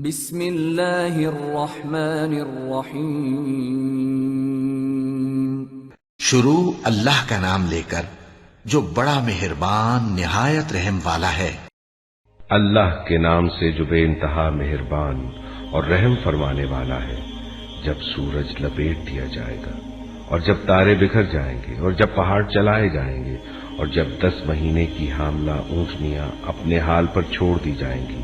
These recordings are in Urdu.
بسم اللہ الرحمن الرحیم۔ شروع اللہ کا نام لے کر جو بڑا مہربان نہایت رحم والا ہے۔ اللہ کے نام سے جو بے انتہا مہربان اور رحم فرمانے والا ہے۔ جب سورج لپیٹ دیا جائے گا اور جب تارے بکھر جائیں گے اور جب پہاڑ چلائے جائیں گے اور جب 10 مہینے کی حاملہ اونٹنیاں اپنے حال پر چھوڑ دی جائیں گی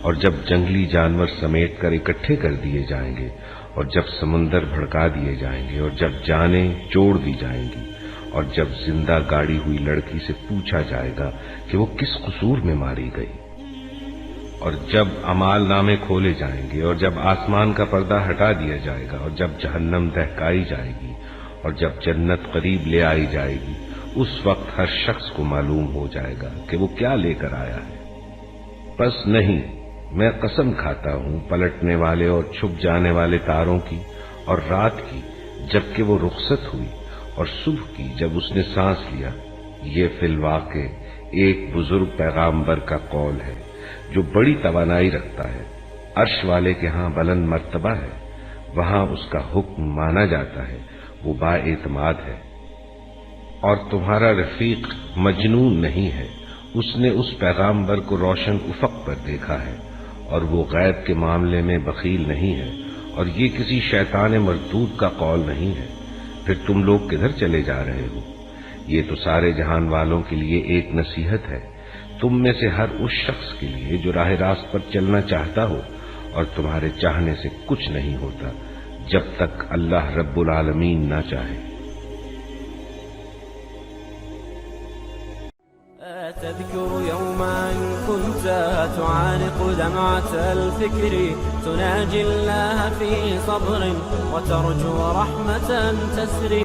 اور جب جنگلی جانور سمیٹ کر اکٹھے کر دیے جائیں گے اور جب سمندر بھڑکا دیے جائیں گے اور جب جانیں جوڑ دی جائیں گی اور جب زندہ گاڑی ہوئی لڑکی سے پوچھا جائے گا کہ وہ کس قصور میں ماری گئی اور جب اعمال نامے کھولے جائیں گے اور جب آسمان کا پردہ ہٹا دیا جائے گا اور جب جہنم دہکائی جائے گی اور جب جنت قریب لے آئی جائے گی، اس وقت ہر شخص کو معلوم ہو جائے گا کہ وہ کیا لے کر آیا ہے۔ بس نہیں، میں قسم کھاتا ہوں پلٹنے والے اور چھپ جانے والے تاروں کی اور رات کی جبکہ وہ رخصت ہوئی اور صبح کی جب اس نے سانس لیا۔ یہ فی الواقع ایک بزرگ پیغامبر کا قول ہے جو بڑی توانائی رکھتا ہے، عرش والے کے ہاں بلند مرتبہ ہے، وہاں اس کا حکم مانا جاتا ہے، وہ با اعتماد ہے۔ اور تمہارا رفیق مجنون نہیں ہے، اس نے اس پیغامبر کو روشن افق پر دیکھا ہے اور وہ غیب کے معاملے میں بخیل نہیں ہے، اور یہ کسی شیطان مردود کا قول نہیں ہے۔ پھر تم لوگ کدھر چلے جا رہے ہو؟ یہ تو سارے جہان والوں کے لیے ایک نصیحت ہے، تم میں سے ہر اس شخص کے لیے جو راہ راست پر چلنا چاہتا ہو، اور تمہارے چاہنے سے کچھ نہیں ہوتا جب تک اللہ رب العالمین نہ چاہے۔ تذكر يوما كنت تعانق دمعة الفكر، تناجي الله في صبر وترجو رحمة تسري